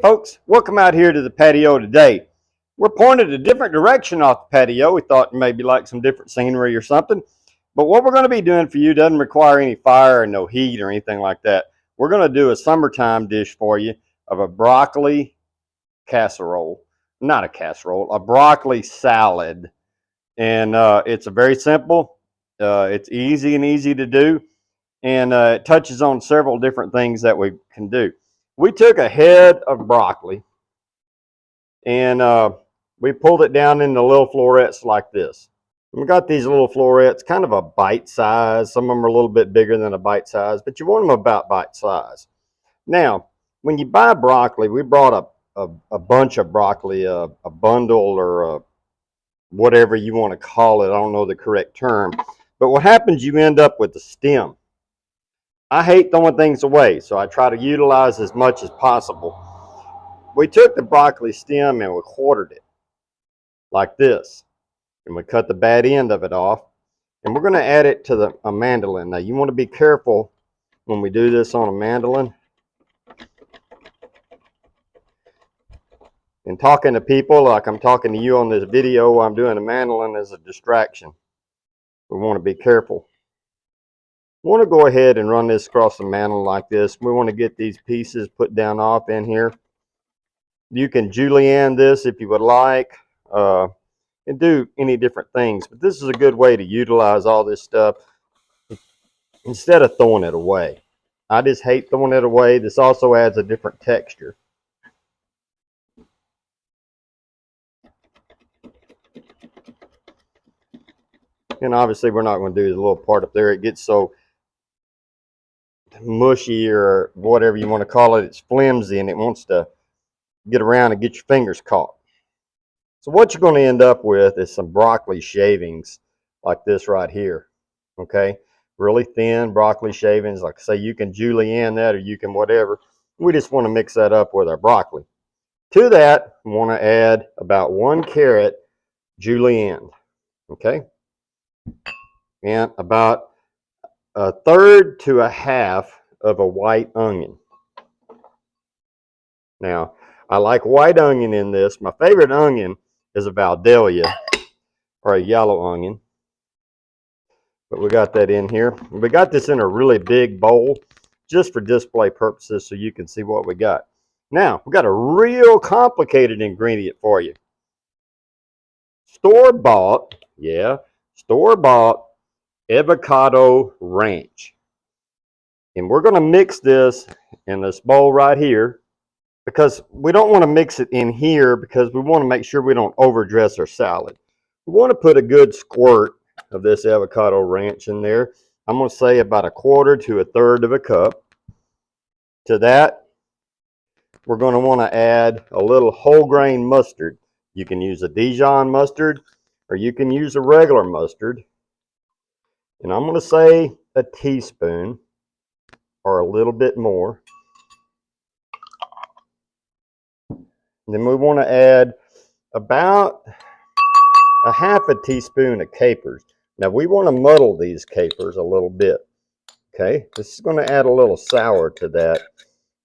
folks, welcome out here to the patio today. We're pointed a different direction off the patio. We thought maybe like some different scenery or something. But what we're going to be doing for you doesn't require any fire and no heat or anything like that. We're going to do a summertime dish for you of a broccoli casserole. Not a casserole, a broccoli salad. And it's a very simple. It's easy to do. And it touches on several different things that we can do. We took a head of broccoli and we pulled it down into little florets like this. We got these little florets, kind of a bite size. Some of them are a little bit bigger than a bite size, but you want them about bite size. Now, when you buy broccoli, we brought a bunch of broccoli, a bundle or whatever you want to call it. I don't know the correct term. But what happens, you end up with the stem. I hate throwing things away, so I try to utilize as much as possible. We took the broccoli stem and we quartered it like this. And we cut the bad end of it off. And we're going to add it to a mandolin. Now, you want to be careful when we do this on a mandolin. And talking to people like I'm talking to you on this video while I'm doing a mandolin is a distraction. We want to be careful. We want to go ahead and run this across the mandolin like this. We want to get these pieces put down off in here. You can julienne this if you would like, and do any different things. But this is a good way to utilize all this stuff instead of throwing it away. I just hate throwing it away. This also adds a different texture. And obviously we're not going to do the little part up there. It gets so mushy or whatever you want to call it. It's flimsy and it wants to get around and get your fingers caught. So what you're going to end up with is some broccoli shavings like this right here. Okay, really thin broccoli shavings. Like I say, you can julienne that or you can whatever. We just want to mix that up with our broccoli. To that, we want to add about 1 carrot julienne. Okay, and about 1/3 to 1/2 of a white onion. Now, I like white onion in this. My favorite onion is a Valdelia or a yellow onion. But we got that in here. We got this in a really big bowl just for display purposes so you can see what we got. Now, we got a real complicated ingredient for you. Store-bought, store-bought avocado ranch. And we're going to mix this in this bowl right here because we don't want to mix it in here because we want to make sure we don't overdress our salad. We want to put a good squirt of this avocado ranch in there. I'm going to say about 1/4 to 1/3 of a cup. To that, we're going to want to add a little whole grain mustard. You can use a Dijon mustard or you can use a regular mustard. And I'm going to say a teaspoon or a little bit more. And then we want to add about 1/2 teaspoon of capers. Now we want to muddle these capers a little bit. Okay, this is going to add a little sour to that.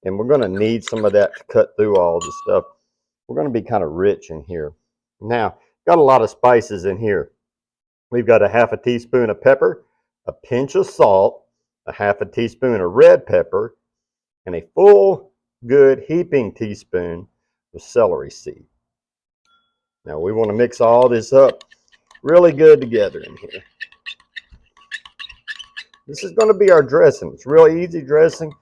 And we're going to need some of that to cut through all the stuff. We're going to be kind of rich in here. Now, got a lot of spices in here. We've got 1/2 teaspoon of pepper, a pinch of salt, 1/2 teaspoon of red pepper, and a full good heaping teaspoon of celery seed. Now we want to mix all this up really good together in here. This is going to be our dressing. It's really easy dressing.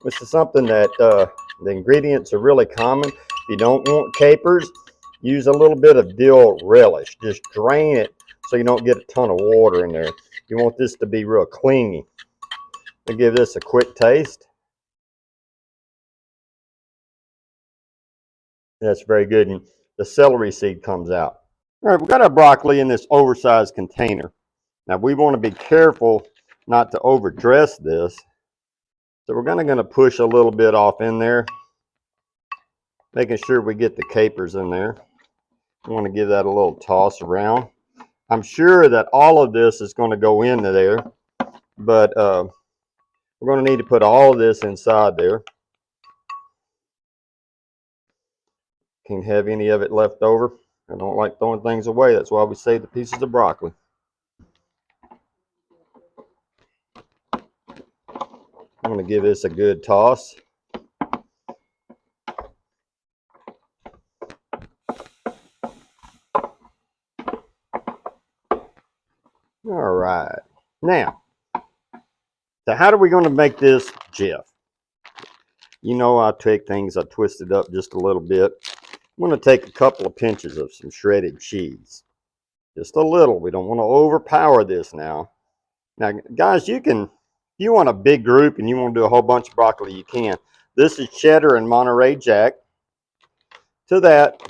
This is something that the ingredients are really common. If you don't want capers, use a little bit of dill relish. Just drain it so you don't get a ton of water in there. You want this to be real clingy. We'll give this a quick taste. That's very good. And the celery seed comes out. All right, we've got our broccoli in this oversized container. Now we want to be careful not to overdress this. So we're going to push a little bit off in there, making sure we get the capers in there. We want to give that a little toss around. I'm sure that all of this is going to go into there, but we're going to need to put all of this inside there. Can't have any of it left over. I don't like throwing things away. That's why we save the pieces of broccoli. I'm going to give this a good toss. All right. Now, so how are we going to make this Jeff? You know, I take things, I twist it up just a little bit. I'm going to take a couple of pinches of some shredded cheese. Just a little. We don't want to overpower this now. Now, guys, you can, if you want a big group and you want to do a whole bunch of broccoli, you can. This is cheddar and Monterey Jack. To that,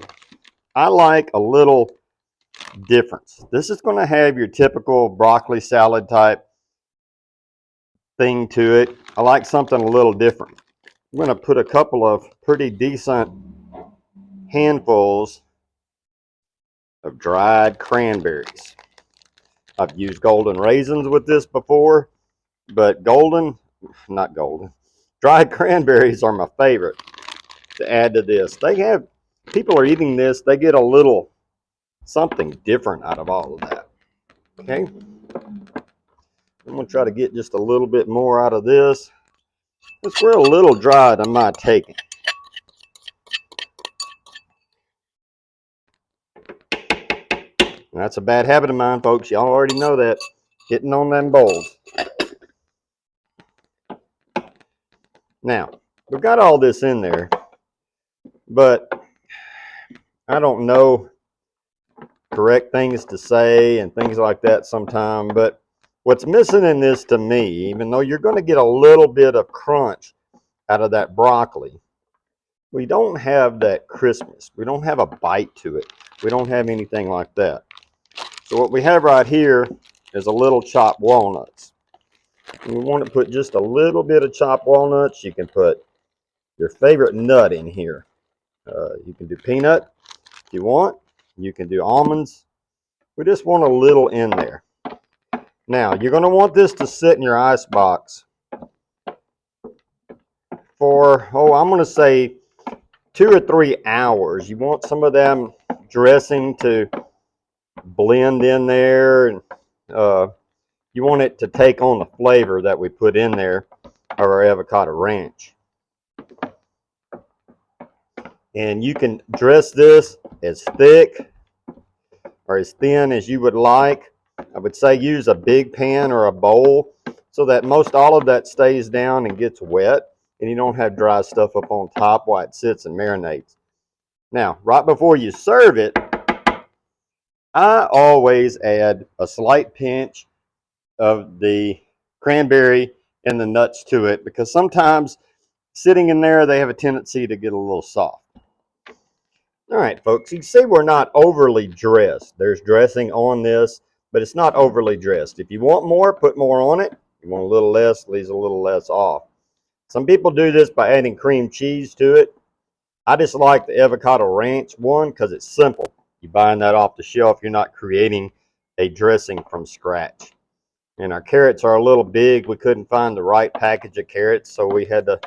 I like a little difference. This is going to have your typical broccoli salad type thing to it. I like something a little different. I'm going to put a couple of pretty decent handfuls of dried cranberries. I've used golden raisins with this before, but dried cranberries are my favorite to add to this. People are eating this, they get a little something different out of all of that. Okay, I'm going to try to get just a little bit more out of this. If we're a little dried, I might take it. That's a bad habit of mine, folks. Y'all already know that. Hitting on them bowls. Now, we've got all this in there, but I don't know correct things to say and things like that sometime, but what's missing in this to me, even though you're going to get a little bit of crunch out of that broccoli, we don't have that crispness. We don't have a bite to it. We don't have anything like that. So what we have right here is a little chopped walnuts. And we want to put just a little bit of chopped walnuts. You can put your favorite nut in here. You can do peanut if you want. You can do almonds. We just want a little in there. Now, you're going to want this to sit in your ice box for, I'm going to say 2 or 3 hours. You want some of them dressing to blend in there, and you want it to take on the flavor that we put in there of our avocado ranch. And you can dress this as thick or as thin as you would like. I would say use a big pan or a bowl so that most all of that stays down and gets wet, and you don't have dry stuff up on top while it sits and marinates. Now, right before you serve it, I always add a slight pinch of the cranberry and the nuts to it, because sometimes sitting in there, they have a tendency to get a little soft. All right, folks, you can see we're not overly dressed. There's dressing on this, but it's not overly dressed. If you want more, put more on it. If you want a little less, leave a little less off. Some people do this by adding cream cheese to it. I just like the avocado ranch one because it's simple. You're buying that off the shelf. You're not creating a dressing from scratch. And our carrots are a little big. We couldn't find the right package of carrots, so we had to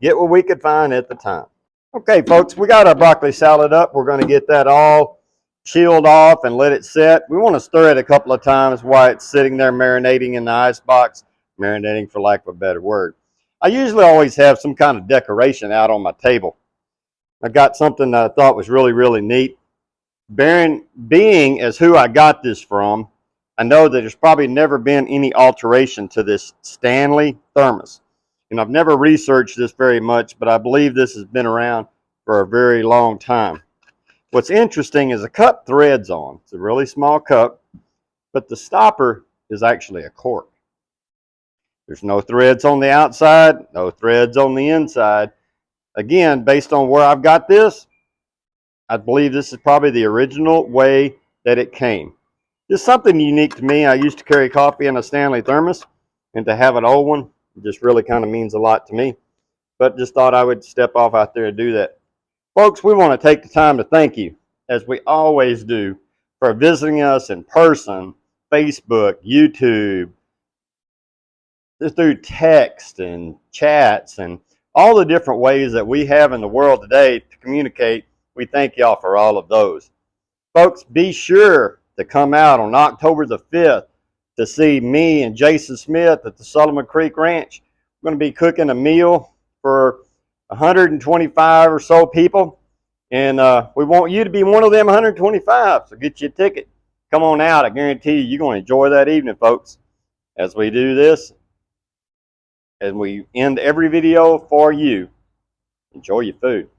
get what we could find at the time. Okay, folks, we got our broccoli salad up. We're going to get that all chilled off and let it set. We want to stir it a couple of times while it's sitting there marinating in the ice box, marinating for lack of a better word. I usually always have some kind of decoration out on my table. I got something that I thought was really, really neat. Being as who I got this from, I know that there's probably never been any alteration to this Stanley thermos. And I've never researched this very much, but I believe this has been around for a very long time. What's interesting is the cup threads on. It's a really small cup, but the stopper is actually a cork. There's no threads on the outside, no threads on the inside. Again, based on where I've got this, I believe this is probably the original way that it came. Just something unique to me. I used to carry coffee in a Stanley thermos, and to have an old one just really kind of means a lot to me. But just thought I would step off out there and do that. Folks, we want to take the time to thank you, as we always do, for visiting us in person, Facebook, YouTube, through text and chats, and all the different ways that we have in the world today to communicate We thank y'all for all of those. Folks, be sure to come out on October the 5th to see me and Jason Smith at the Solomon Creek Ranch. We're going to be cooking a meal for 125 or so people, and we want you to be one of them 125, so get you a ticket. Come on out. I guarantee you're going to enjoy that evening, folks. As we do this, and we end every video for you, enjoy your food.